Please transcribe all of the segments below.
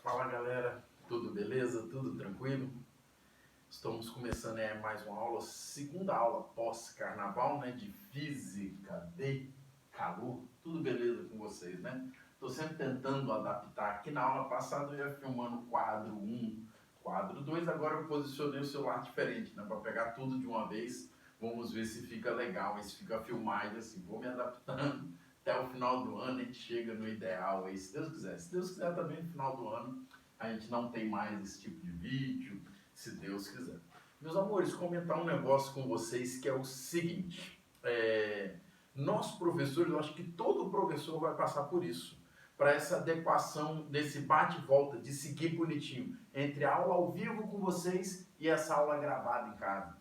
Fala galera, tudo beleza? Tudo tranquilo? Estamos começando mais uma aula, segunda aula pós-carnaval, né, de física de calor. Tudo beleza com vocês, né? Estou sempre tentando adaptar. Aqui na aula passada eu ia filmando quadro 1, quadro 2, agora eu posicionei o celular diferente, né, para pegar tudo de uma vez. Vamos ver se fica legal, se fica filmagem assim. Vou me adaptando. Até o final do ano a gente chega no ideal aí, se Deus quiser. Se Deus quiser também no final do ano a gente não tem mais esse tipo de vídeo, se Deus quiser. Meus amores, comentar um negócio com vocês que é o seguinte. Nós professores, eu acho que todo professor vai passar por isso. Para essa adequação desse bate-volta, de seguir bonitinho, entre a aula ao vivo com vocês e essa aula gravada em casa.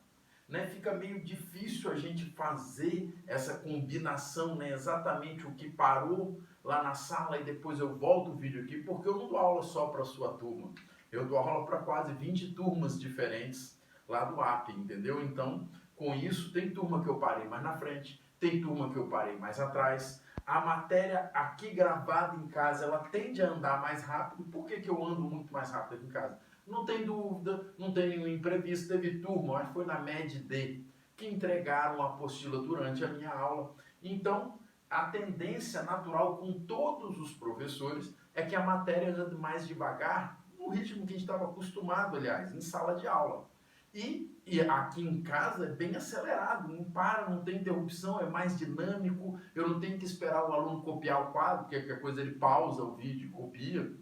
Né, fica meio difícil a gente fazer essa combinação, né, exatamente o que parou lá na sala e depois eu volto o vídeo aqui, porque eu não dou aula só para a sua turma, eu dou aula para quase 20 turmas diferentes lá do AP, entendeu? Então, com isso, tem turma que eu parei mais na frente, tem turma que eu parei mais atrás. A matéria aqui gravada em casa, ela tende a andar mais rápido. Por que eu ando muito mais rápido aqui em casa? Não tem dúvida, não tem nenhum imprevisto. Teve turma, acho que foi na MED-D, que entregaram a apostila durante a minha aula. Então, a tendência natural com todos os professores é que a matéria ande mais devagar, no ritmo que a gente estava acostumado, aliás, em sala de aula. E aqui em casa é bem acelerado, não para, não tem interrupção, é mais dinâmico, eu não tenho que esperar o aluno copiar o quadro, porque qualquer coisa ele pausa o vídeo, copia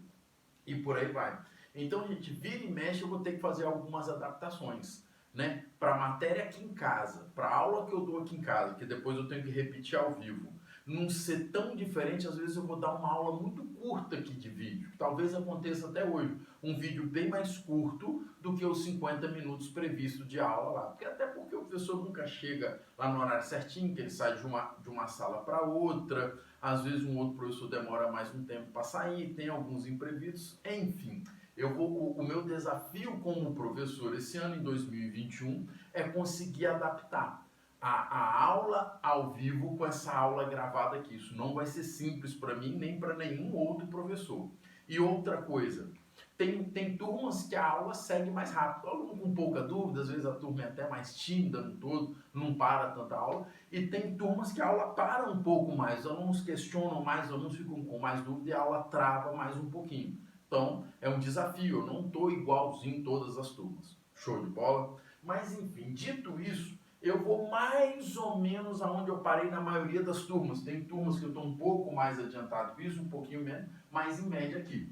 e por aí vai. Então, gente, vira e mexe, eu vou ter que fazer algumas adaptações, né? Para a matéria aqui em casa, para a aula que eu dou aqui em casa, que depois eu tenho que repetir ao vivo, não ser tão diferente, às vezes eu vou dar uma aula muito curta aqui de vídeo. Talvez aconteça até hoje, um vídeo bem mais curto do que os 50 minutos previsto de aula lá. Até porque o professor nunca chega lá no horário certinho, que ele sai de uma sala para outra, às vezes um outro professor demora mais um tempo para sair, tem alguns imprevistos, enfim. O meu desafio como professor esse ano, em 2021, é conseguir adaptar a aula ao vivo com essa aula gravada aqui. Isso não vai ser simples para mim, nem para nenhum outro professor. E outra coisa, tem turmas que a aula segue mais rápido. O aluno com pouca dúvida, às vezes a turma é até mais tímida no todo, não para tanta aula. E tem turmas que a aula para um pouco mais, os alunos questionam mais, os alunos ficam com mais dúvida e a aula trava mais um pouquinho. Então, é um desafio, eu não estou igualzinho em todas as turmas. Show de bola? Mas, enfim, dito isso, eu vou mais ou menos aonde eu parei na maioria das turmas. Tem turmas que eu estou um pouco mais adiantado que isso, um pouquinho menos, mas em média aqui.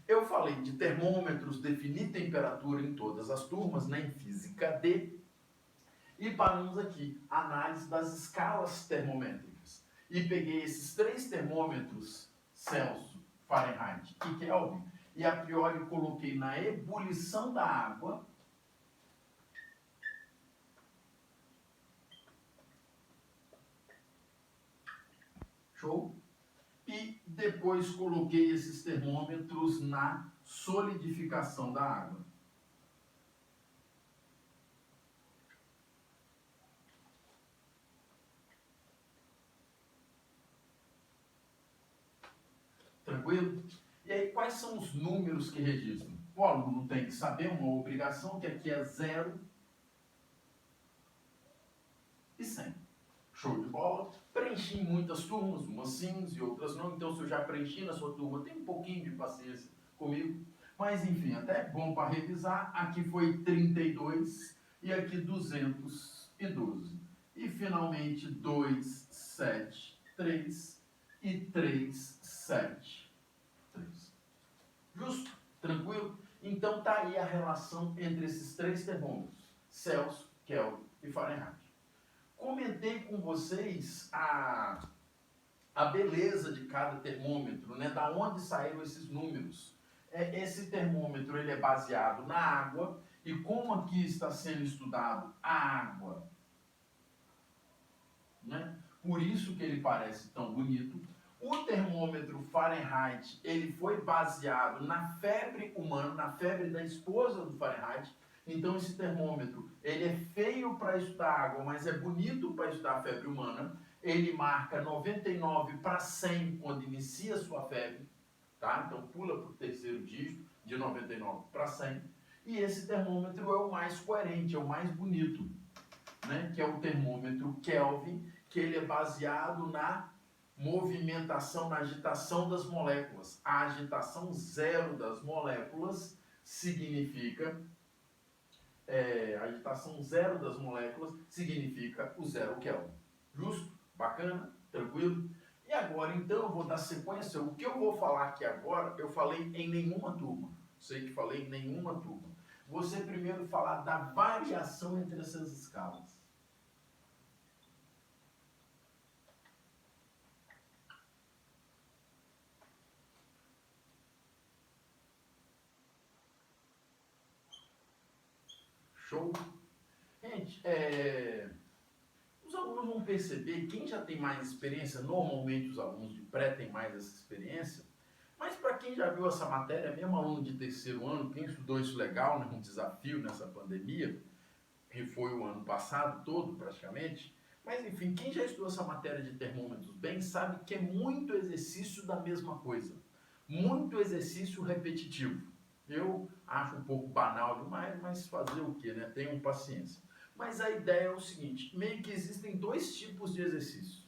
Eu falei de termômetros, definir temperatura em todas as turmas, né, em física D, e paramos aqui, análise das escalas termométricas. E peguei esses 3 termômetros, Celsius, Fahrenheit e Kelvin, e a priori coloquei na ebulição da água. Show? E depois coloquei esses termômetros na solidificação da água. Tranquilo? E aí, quais são os números que registram? O aluno tem que saber uma obrigação, que aqui é 0 e 100. Show de bola? Preenchi em muitas turmas, umas sim e outras não. Então, se eu já preenchi na sua turma, tem um pouquinho de paciência comigo. Mas, enfim, até bom para revisar. Aqui foi 32 e aqui 212. E, finalmente, 2, 7, 3 e 3, 7, 3. Justo? Tranquilo? Então, tá aí a relação entre esses 3 termômetros. Celsius, Kelvin e Fahrenheit. Comentei com vocês a beleza de cada termômetro, né? Da onde saíram esses números. Esse termômetro ele é baseado na água, e como aqui está sendo estudado a água, né? Por isso que ele parece tão bonito. O termômetro Fahrenheit ele foi baseado na febre humana, na febre da esposa do Fahrenheit. Então esse termômetro ele é feio para estudar água, mas é bonito para estudar a febre humana. Ele marca 99 para 100 quando inicia a sua febre, tá? Então pula para o terceiro dígito, de 99 para 100, e esse termômetro é o mais coerente, é o mais bonito, né? Que é o termômetro Kelvin, que ele é baseado na movimentação, na agitação das moléculas. A agitação zero das moléculas significa a agitação zero das moléculas significa o zero Kelvin. Justo? Bacana? Tranquilo? E agora, então, eu vou dar sequência. O que eu vou falar aqui agora, eu falei em nenhuma turma. Sei que falei em nenhuma turma. Você primeiro falar da variação entre essas escalas. Show? Gente, os alunos vão perceber, quem já tem mais experiência, normalmente os alunos de pré têm mais essa experiência, mas para quem já viu essa matéria, mesmo aluno de terceiro ano, quem estudou isso legal, né, um desafio nessa pandemia, que foi o ano passado todo praticamente, mas enfim, quem já estudou essa matéria de termômetros bem sabe que é muito exercício da mesma coisa, muito exercício repetitivo. Eu acho um pouco banal demais, mas fazer o que, né? Tenham paciência. Mas a ideia é o seguinte, meio que existem dois tipos de exercício,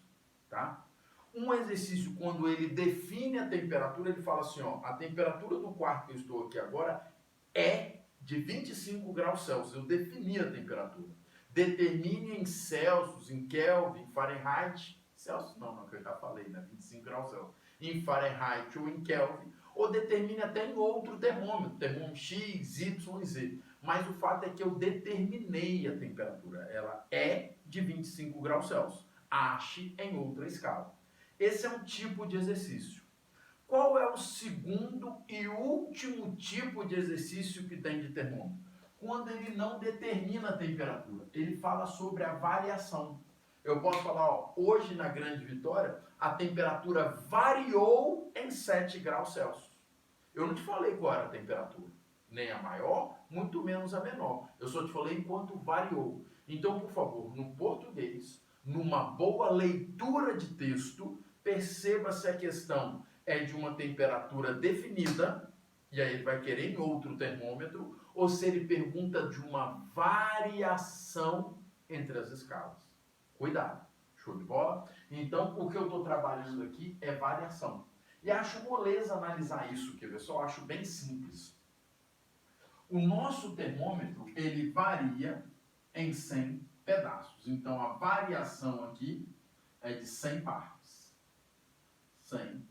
tá? Um exercício, quando ele define a temperatura, ele fala assim, ó, a temperatura do quarto que eu estou aqui agora é de 25 graus Celsius. Eu defini a temperatura. Determine em Celsius, em Kelvin, Fahrenheit, Celsius não, que eu já falei, né? 25 graus Celsius. Em Fahrenheit ou em Kelvin, ou determine até em outro termômetro, termômetro X, Y e Z. Mas o fato é que eu determinei a temperatura. Ela é de 25 graus Celsius. Ache em outra escala. Esse é um tipo de exercício. Qual é o segundo e último tipo de exercício que tem de termômetro? Quando ele não determina a temperatura, ele fala sobre a variação. Eu posso falar, ó, hoje na Grande Vitória, a temperatura variou em 7 graus Celsius. Eu não te falei qual era a temperatura, nem a maior, muito menos a menor. Eu só te falei enquanto variou. Então, por favor, no português, numa boa leitura de texto, perceba se a questão é de uma temperatura definida, e aí ele vai querer em outro termômetro, ou se ele pergunta de uma variação entre as escalas. Cuidado, show de bola? Então, o que eu estou trabalhando aqui é variação. E acho moleza analisar isso, quer ver só? Acho bem simples. O nosso termômetro, ele varia em 100 pedaços. Então, a variação aqui é de 100 partes. 100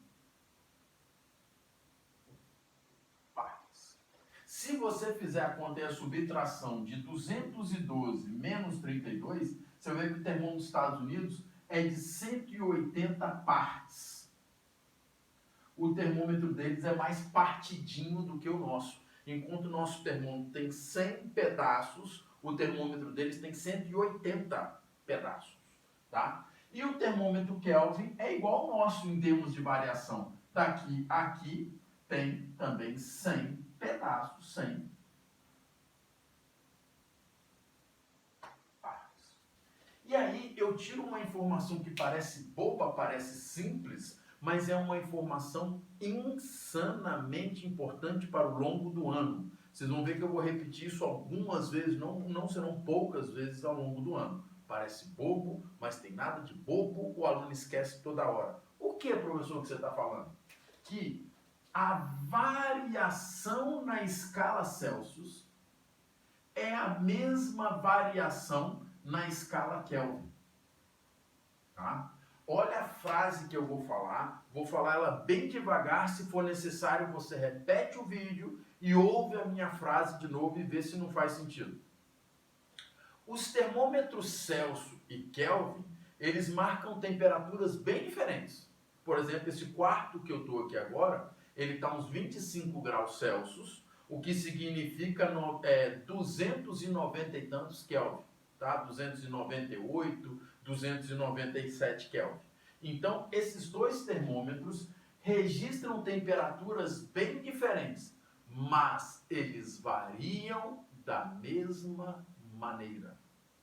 partes. Se você fizer a conta e a subtração de 212 menos 32, você vai ver que o termômetro dos Estados Unidos é de 180 partes. O termômetro deles é mais partidinho do que o nosso. Enquanto o nosso termômetro tem 100 pedaços, o termômetro deles tem 180 pedaços, tá? E o termômetro Kelvin é igual ao nosso em termos de variação. Daqui a aqui tem também 100 pedaços, 100 partes. E aí eu tiro uma informação que parece boba, parece simples, mas é uma informação insanamente importante para o longo do ano. Vocês vão ver que eu vou repetir isso algumas vezes, não serão poucas vezes ao longo do ano. Parece bobo, mas tem nada de bobo, o aluno esquece toda hora. O que, professor, que você está falando? Que a variação na escala Celsius é a mesma variação na escala Kelvin. Tá? Olha a frase que eu vou falar ela bem devagar, se for necessário você repete o vídeo e ouve a minha frase de novo e vê se não faz sentido. Os termômetros Celsius e Kelvin, eles marcam temperaturas bem diferentes. Por exemplo, esse quarto que eu estou aqui agora, ele está uns 25 graus Celsius, o que significa 290 e tantos Kelvin, tá? 298, 297 Kelvin. Então, esses dois termômetros registram temperaturas bem diferentes, mas eles variam da mesma maneira.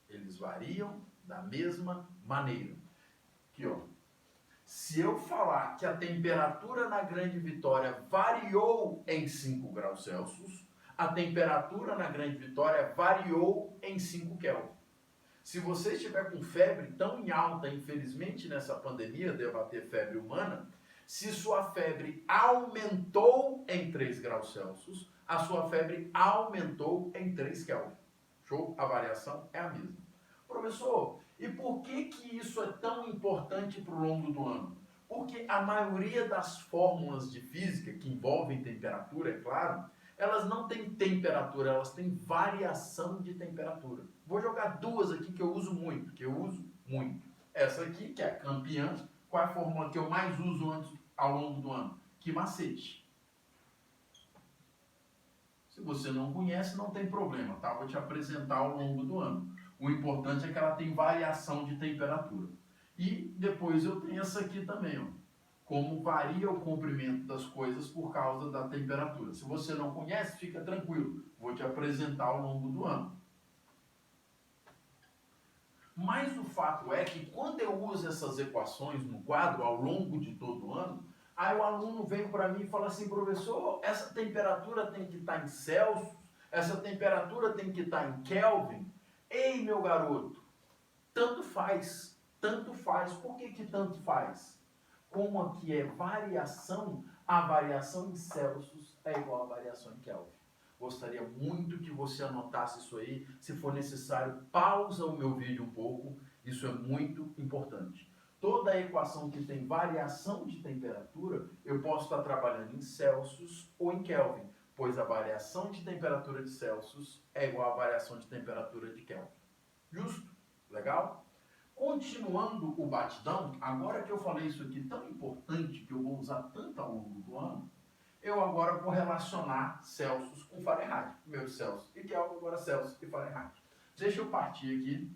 Eles variam da mesma maneira. Aqui, ó. Se eu falar que a temperatura na Grande Vitória variou em 5 graus Celsius, a temperatura na Grande Vitória variou em 5 Kelvin. Se você estiver com febre tão em alta, infelizmente nessa pandemia, debater febre humana, se sua febre aumentou em 3 graus Celsius, a sua febre aumentou em 3 Kelvin. Show? A variação é a mesma. Professor, e por que isso é tão importante para o longo do ano? Porque a maioria das fórmulas de física que envolvem temperatura, é claro, elas não têm temperatura, elas têm variação de temperatura. Vou jogar duas aqui que eu uso muito, Essa aqui, que é a campeã, qual é a fórmula que eu mais uso ao longo do ano? Que macete. Se você não conhece, não tem problema, tá? Vou te apresentar ao longo do ano. O importante é que ela tem variação de temperatura. E depois eu tenho essa aqui também, ó. Como varia o comprimento das coisas por causa da temperatura. Se você não conhece, fica tranquilo. Vou te apresentar ao longo do ano. Mas o fato é que quando eu uso essas equações no quadro ao longo de todo o ano, aí o aluno vem para mim e fala assim, professor, essa temperatura tem que estar em Celsius, essa temperatura tem que estar em Kelvin. Ei, meu garoto, tanto faz, tanto faz. Por que tanto faz? Como aqui é variação, a variação em Celsius é igual à variação em Kelvin. Gostaria muito que você anotasse isso aí. Se for necessário, pausa o meu vídeo um pouco. Isso é muito importante. Toda a equação que tem variação de temperatura, eu posso estar trabalhando em Celsius ou em Kelvin, pois a variação de temperatura de Celsius é igual à variação de temperatura de Kelvin. Justo? Legal? Continuando o batidão, agora que eu falei isso aqui tão importante, que eu vou usar tanto ao longo do ano, eu agora vou relacionar Celsius com Fahrenheit. Meu Celsius e Kelvin, agora Celsius e Fahrenheit. Deixa eu partir aqui.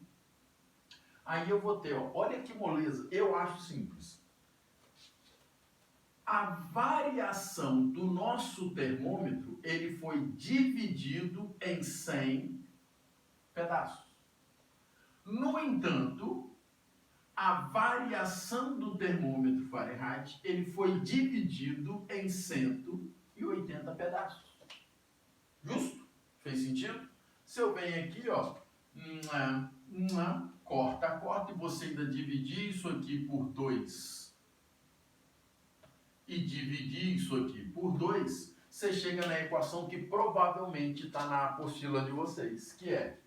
Aí eu vou ter, ó, olha que moleza, eu acho simples. A variação do nosso termômetro, ele foi dividido em 100 pedaços. No entanto, a variação do termômetro Fahrenheit, ele foi dividido em 180 pedaços. Justo? Fez sentido? Se eu venho aqui, ó, corta, e você ainda dividir isso aqui por 2 e dividir isso aqui por 2, você chega na equação que provavelmente está na apostila de vocês, que é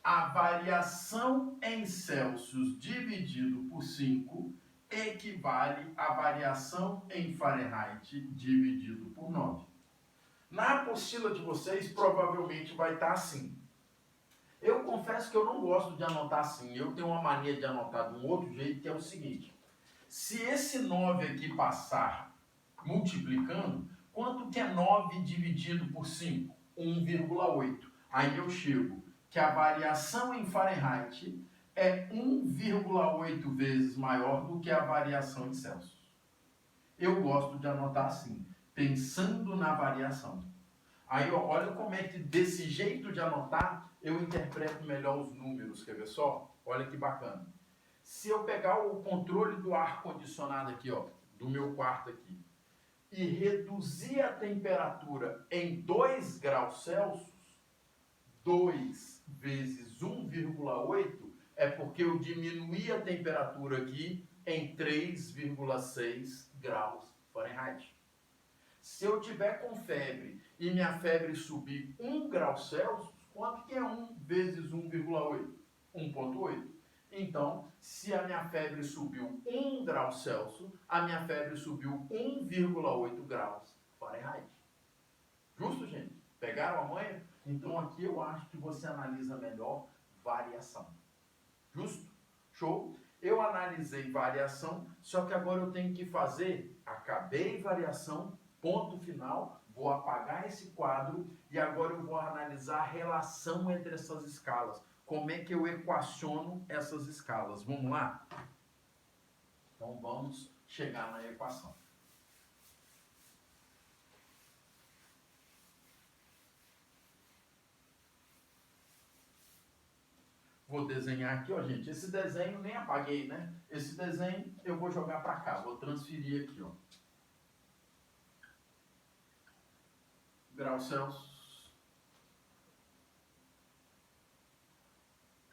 a variação em Celsius dividido por 5 equivale à variação em Fahrenheit dividido por 9. Na apostila de vocês, provavelmente vai estar assim. Eu confesso que eu não gosto de anotar assim. Eu tenho uma mania de anotar de um outro jeito, que é o seguinte. Se esse 9 aqui passar multiplicando, quanto que é 9 dividido por 5? 1,8. Aí eu chego que a variação em Fahrenheit é 1,8 vezes maior do que a variação em Celsius. Eu gosto de anotar assim, pensando na variação. Aí, ó, olha como é que desse jeito de anotar, eu interpreto melhor os números, quer ver só? Olha que bacana. Se eu pegar o controle do ar-condicionado aqui, ó, do meu quarto aqui, e reduzir a temperatura em 2 graus Celsius, 2 vezes 1,8 é porque eu diminuí a temperatura aqui em 3,6 graus Fahrenheit. Se eu tiver com febre e minha febre subir 1 grau Celsius, quanto que é 1 vezes 1,8? 1,8. Então, se a minha febre subiu 1 grau Celsius, a minha febre subiu 1,8 graus Fahrenheit. Justo, gente? Pegaram a manha? Então, aqui eu acho que você analisa melhor variação. Justo? Show? Eu analisei variação, só que agora eu tenho que fazer, acabei variação, ponto final, vou apagar esse quadro e agora eu vou analisar a relação entre essas escalas. Como é que eu equaciono essas escalas? Vamos lá? Então vamos chegar na equação. Vou desenhar aqui, ó, gente. Esse desenho nem apaguei, né? Esse desenho eu vou jogar para cá. Vou transferir aqui, ó. Graus Celsius.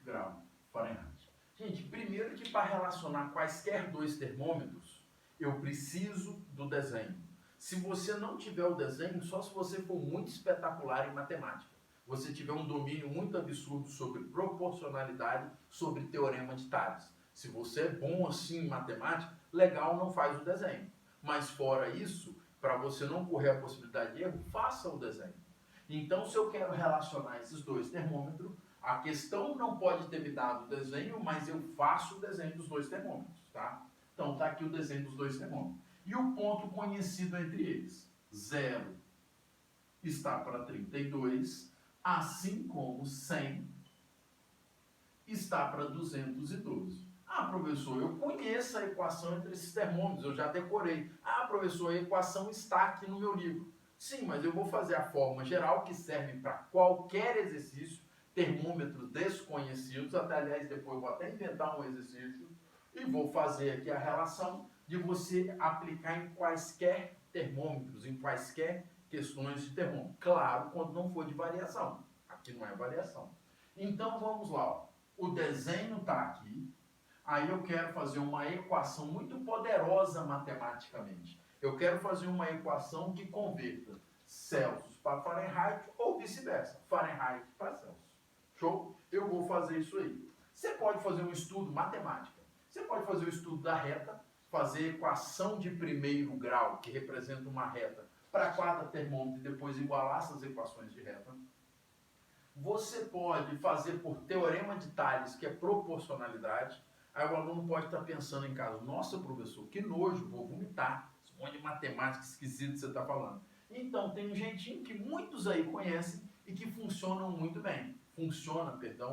Grau Fahrenheit. Gente, primeiro que para relacionar quaisquer dois termômetros, eu preciso do desenho. Se você não tiver o desenho, só se você for muito espetacular em matemática. Você tiver um domínio muito absurdo sobre proporcionalidade, sobre teorema de Tales. Se você é bom assim em matemática, legal, não faz o desenho. Mas fora isso, para você não correr a possibilidade de erro, faça o desenho. Então, se eu quero relacionar esses dois termômetros, a questão não pode ter me dado o desenho, mas eu faço o desenho dos dois termômetros, tá? Então, está aqui o desenho dos dois termômetros. E o ponto conhecido entre eles, 0 está para 32, assim como 100 está para 212. Ah, professor, eu conheço a equação entre esses termômetros, eu já decorei. Ah, professor, a equação está aqui no meu livro. Sim, mas eu vou fazer a forma geral que serve para qualquer exercício, termômetros desconhecidos, até aliás depois eu vou até inventar um exercício e vou fazer aqui a relação de você aplicar em quaisquer termômetros, em quaisquer questões de termômetro. Claro, quando não for de variação. Aqui não é variação. Então vamos lá, ó. O desenho está aqui. Aí eu quero fazer uma equação muito poderosa matematicamente. Eu quero fazer uma equação que converta Celsius para Fahrenheit ou vice-versa, Fahrenheit para Celsius. Show? Eu vou fazer isso aí. Você pode fazer um estudo matemático. Você pode fazer o estudo da reta, fazer equação de primeiro grau, que representa uma reta, para cada termômetro e depois igualar essas equações de reta. Você pode fazer por teorema de Tales, que é proporcionalidade. Aí o aluno pode estar pensando em casa, nossa, professor, que nojo, vou vomitar. Esse monte de matemática esquisita que você está falando. Então, tem um jeitinho que muitos aí conhecem e que funciona muito bem.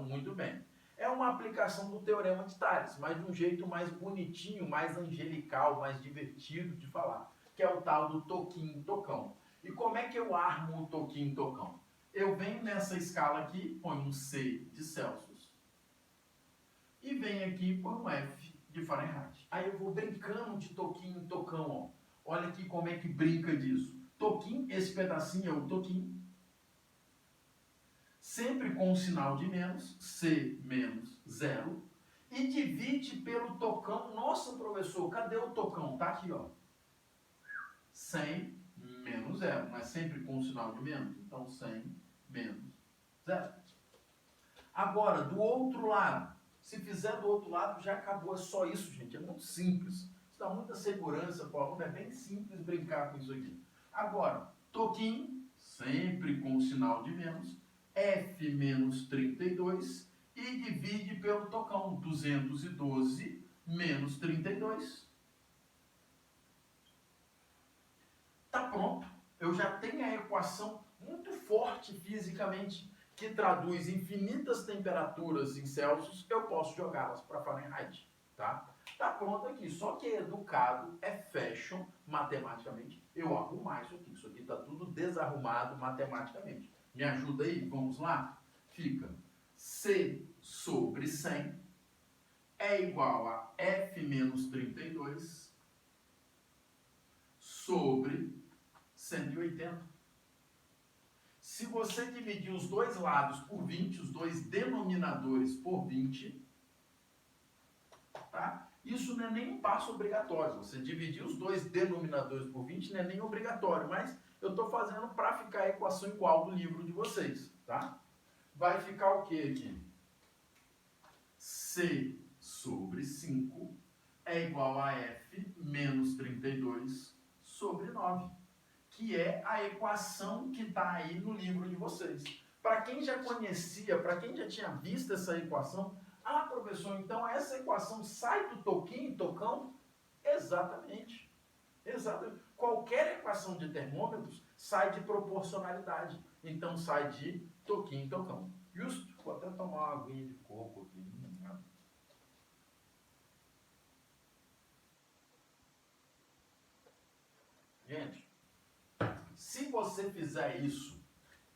Muito bem. É uma aplicação do teorema de Tales, mas de um jeito mais bonitinho, mais angelical, mais divertido de falar, que é o tal do toquinho-tocão. E como é que eu armo o toquinho-tocão? Eu venho nessa escala aqui, ponho um C de Celsius, e venho aqui e ponho um F de Fahrenheit. Aí eu vou brincando de toquinho em tocão, ó. Olha aqui como é que brinca disso. Toquinho, esse pedacinho é o toquinho. Sempre com o sinal de menos, C menos 0. E divide pelo tocão. Nossa, professor, cadê o tocão? Tá aqui, ó. 100 menos 0. Não é sempre com o sinal de menos? Então, 100 menos 0. Agora, do outro lado. Se fizer do outro lado, já acabou. É só isso, gente. É muito simples. Isso dá muita segurança para o aluno. É bem simples brincar com isso aqui. Agora, toquinho, sempre com o sinal de menos. F menos 32 e divide pelo tocão. 212 menos 32. Tá pronto. Eu já tenho a equação muito forte fisicamente, que traduz infinitas temperaturas em Celsius, eu posso jogá-las para Fahrenheit, tá? Tá pronto aqui, só que educado é fashion matematicamente. Eu arrumar isso aqui tá tudo desarrumado matematicamente. Me ajuda aí, vamos lá? Fica C sobre 100 é igual a F menos 32 sobre 180. Se você dividir os dois lados por 20, os dois denominadores por 20, tá? Isso não é nem um passo obrigatório. Você dividir os dois denominadores por 20 não é nem obrigatório, mas eu estou fazendo para ficar a equação igual do livro de vocês, tá? Vai ficar o que aqui? C sobre 5 é igual a F menos 32 sobre 9. Que é a equação que está aí no livro de vocês. Para quem já conhecia, para quem já tinha visto essa equação, ah, professor, então essa equação sai do toquinho, tocão? Exatamente. Exatamente. Qualquer equação de termômetros sai de proporcionalidade. Então sai de toquinho, tocão. Justo? Vou até tomar uma aguinha de coco aqui. Gente, se você fizer isso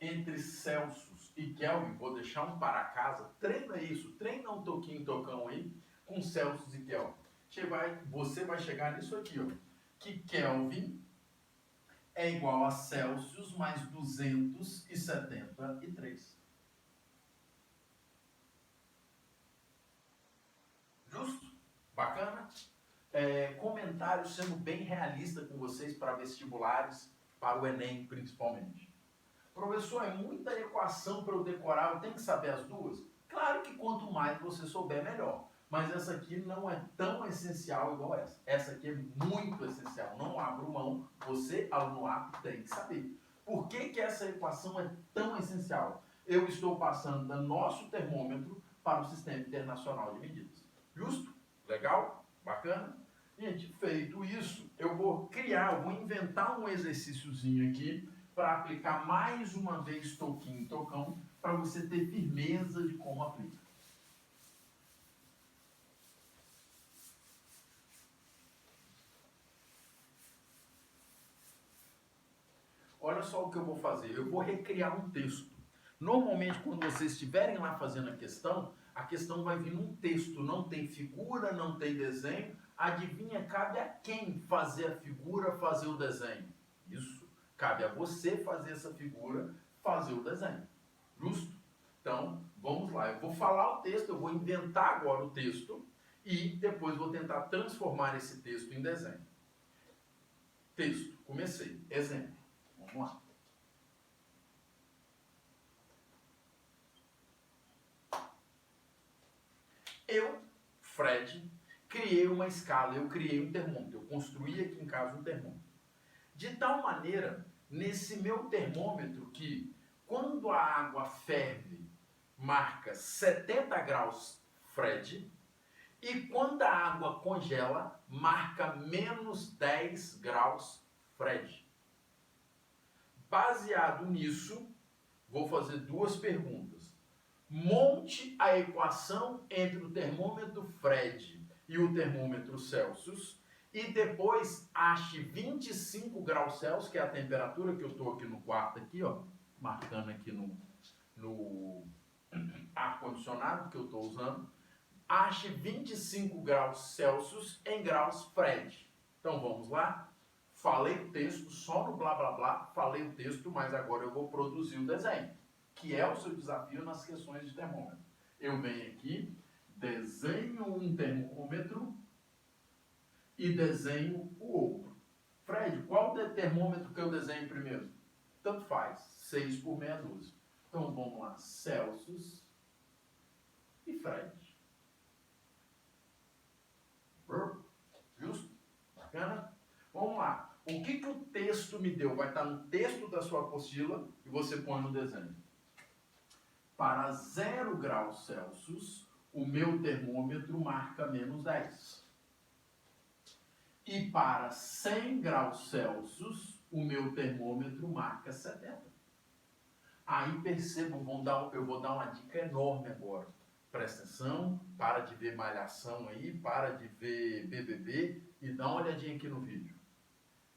entre Celsius e Kelvin, vou deixar um para casa, treina isso, treina um toquinho, tocão aí, com Celsius e Kelvin. Você vai chegar nisso aqui, ó, que Kelvin é igual a Celsius mais 273. Justo? Bacana? Comentários sendo bem realista com vocês para vestibulares, para o Enem principalmente. Professor, é muita equação para eu decorar, eu tenho que saber as duas? Claro que quanto mais você souber, melhor. Mas essa aqui não é tão essencial igual essa. Essa aqui é muito essencial. Não abro mão, você, aluno A, tem que saber. Por que que essa equação é tão essencial? Eu estou passando do nosso termômetro para o Sistema Internacional de Medidas. Justo? Legal? Bacana? Gente, feito isso, eu vou inventar um exercíciozinho aqui para aplicar mais uma vez toquinho, tocão, para você ter firmeza de como aplica. Olha só o que eu vou fazer, eu vou recriar um texto. Normalmente, quando vocês estiverem lá fazendo a questão vai vir num texto, não tem figura, não tem desenho. Adivinha, cabe a quem fazer a figura, fazer o desenho? Isso, cabe a você fazer essa figura, fazer o desenho. Justo? Então, vamos lá, eu vou falar o texto, eu vou inventar agora o texto e depois vou tentar transformar esse texto em desenho. Texto, comecei, exemplo, vamos lá. Eu, Fred, criei uma escala, eu criei um termômetro, eu construí aqui em casa um termômetro. De tal maneira, nesse meu termômetro, que quando a água ferve, marca 70 graus Fred, e quando a água congela, marca menos 10 graus Fred. Baseado nisso, vou fazer duas perguntas. Monte a equação entre o termômetro Fred e o termômetro Celsius e depois ache 25 graus Celsius, que é a temperatura que eu estou aqui no quarto, aqui, ó, marcando aqui no ar-condicionado que eu estou usando. Ache 25 graus Celsius em graus Fred. Então vamos lá. Falei o texto, só no blá blá blá, falei o texto, mas agora eu vou produzir o desenho, que é o seu desafio nas questões de termômetro. Eu venho aqui, desenho um termômetro e desenho o outro. Fred, qual termômetro que eu desenho primeiro? Tanto faz, 6 por meia dúzia. Então vamos lá, Celsius e Fred. Justo? Bacana? Vamos lá. O que o texto me deu? Vai estar no texto da sua apostila e você põe no desenho. Para 0 graus Celsius, o meu termômetro marca menos 10. E para 100 graus Celsius, o meu termômetro marca 70. Aí percebam, eu vou dar uma dica enorme agora. Presta atenção, para de ver Malhação aí, para de ver BBB e dá uma olhadinha aqui no vídeo.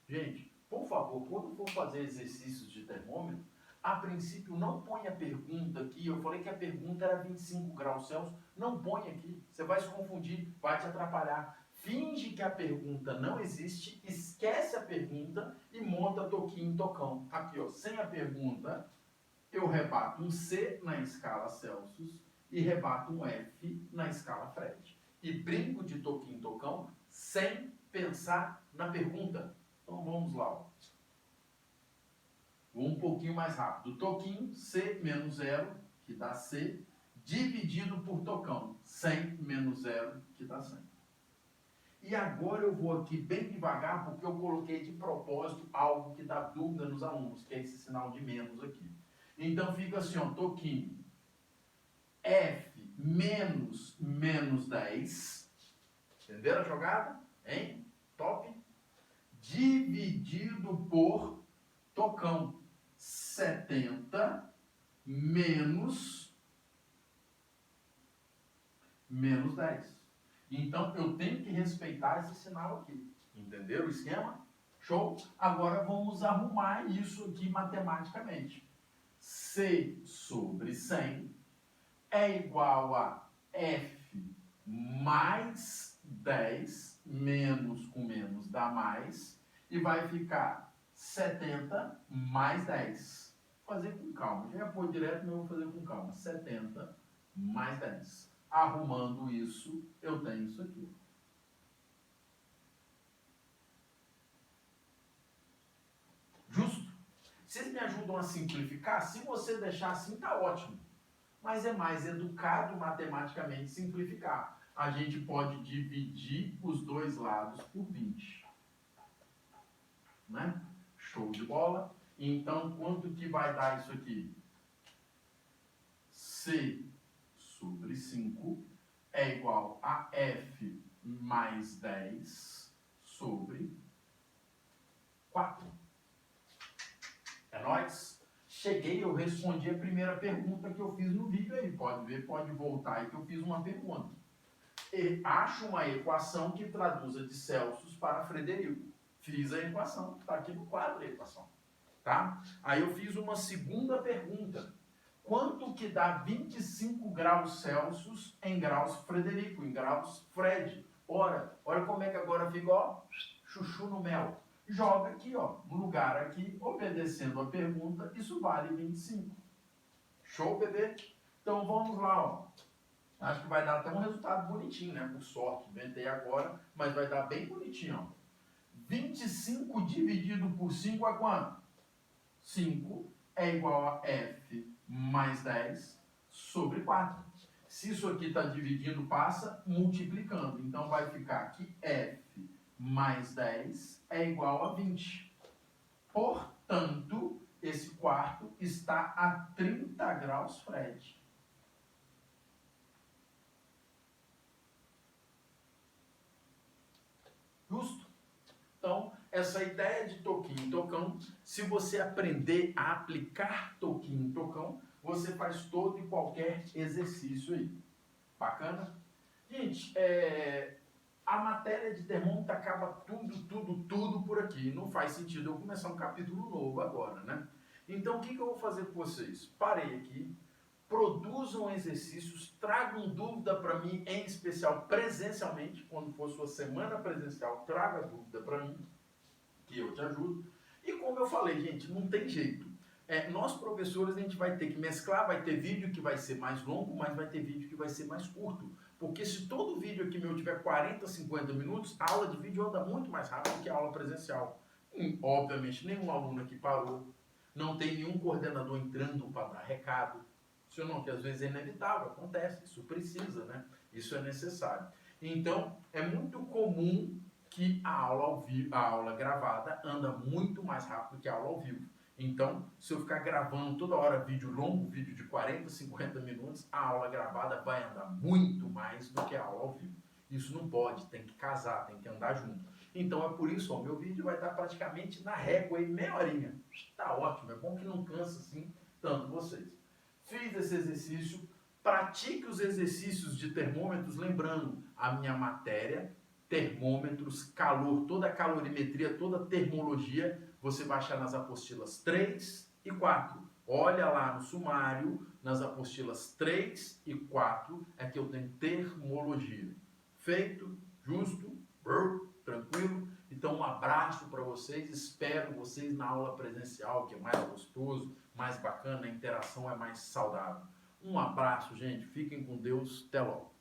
Gente, por favor, quando for fazer exercícios de termômetro, a princípio não põe a pergunta aqui, eu falei que a pergunta era 25 graus Celsius, não põe aqui, você vai se confundir, vai te atrapalhar. Finge que a pergunta não existe, esquece a pergunta e monta toquinho, tocão. Aqui, ó, sem a pergunta, eu rebato um C na escala Celsius e rebato um F na escala Fred. E brinco de toquinho, tocão, sem pensar na pergunta. Então vamos lá. Ó. Vou um pouquinho mais rápido. Toquinho, C menos 0, que dá C, dividido por tocão, 100 menos 0, que dá 100. E agora eu vou aqui bem devagar, porque eu coloquei de propósito algo que dá dúvida nos alunos, que é esse sinal de menos aqui. Então fica assim, ó, toquinho, F menos menos 10, entenderam a jogada? Hein? Top? Dividido por tocão, 70 menos 10. Então, eu tenho que respeitar esse sinal aqui. Entenderam o esquema? Show? Agora, vamos arrumar isso aqui matematicamente. C sobre 100 é igual a F mais 10, menos com menos dá mais, e vai ficar 70 mais 10. Vou fazer com calma, já ia pôr direto, mas eu vou fazer com calma. 70 mais 10. Arrumando isso, eu tenho isso aqui. Justo? Vocês me ajudam a simplificar? Se você deixar assim, tá ótimo. Mas é mais educado matematicamente simplificar. A gente pode dividir os dois lados por 20. Né? Show de bola. Então, quanto que vai dar isso aqui? C sobre 5 é igual a F mais 10 sobre 4. É nóis? Cheguei, eu respondi a primeira pergunta que eu fiz no vídeo aí. Pode ver, pode voltar aí que eu fiz uma pergunta. E acho uma equação que traduza de Celsius para Frederico. Fiz a equação, está aqui no quadro a equação. Tá? Aí eu fiz uma segunda pergunta. Quanto que dá 25 graus Celsius em graus Frederico, em graus Fred? Ora, olha como é que agora fica, ó, chuchu no mel. Joga aqui, ó, no lugar aqui, obedecendo a pergunta, isso vale 25. Show, bebê? Então vamos lá, ó. Acho que vai dar até um resultado bonitinho, né? Por sorte, inventei agora, mas vai dar bem bonitinho, ó. 25 dividido por 5 é quanto? 5 é igual a F mais 10 sobre 4. Se isso aqui está dividindo, passa multiplicando. Então vai ficar que F mais 10 é igual a 20. Portanto, esse quarto está a 30 graus Fred. Justo? Então, essa ideia de toquinho e tocão, se você aprender a aplicar toquinho e tocão, você faz todo e qualquer exercício aí. Bacana? Gente, a matéria de termômetro acaba tudo por aqui. Não faz sentido eu começar um capítulo novo agora, né? Então, o que eu vou fazer com vocês? Parei aqui, produzam exercícios, tragam dúvida para mim, em especial presencialmente, quando for sua semana presencial, traga dúvida para mim, que eu te ajudo. E como eu falei, gente, não tem jeito. Nós, professores, a gente vai ter que mesclar, vai ter vídeo que vai ser mais longo, mas vai ter vídeo que vai ser mais curto. Porque se todo vídeo aqui meu tiver 40, 50 minutos, a aula de vídeo anda muito mais rápido que a aula presencial. Obviamente, nenhum aluno aqui parou, não tem nenhum coordenador entrando para dar recado. Isso não, que às vezes é inevitável, acontece, isso precisa, né? Isso é necessário. Então, é muito comum que a aula gravada anda muito mais rápido que a aula ao vivo. Então, se eu ficar gravando toda hora vídeo longo, vídeo de 40, 50 minutos, a aula gravada vai andar muito mais do que a aula ao vivo. Isso não pode, tem que casar, tem que andar junto. Então é por isso, o meu vídeo vai estar praticamente na régua aí, meia horinha. Está ótimo, é bom que não cansa assim tanto vocês. Fiz esse exercício, pratique os exercícios de termômetros, lembrando a minha matéria, termômetros, calor, toda a calorimetria, toda a termologia, você vai achar nas apostilas 3 e 4. Olha lá no sumário, nas apostilas 3 e 4, é que eu tenho termologia. Feito, justo, tranquilo? Então um abraço para vocês, espero vocês na aula presencial, que é mais gostoso, mais bacana, a interação é mais saudável. Um abraço, gente, fiquem com Deus, até logo.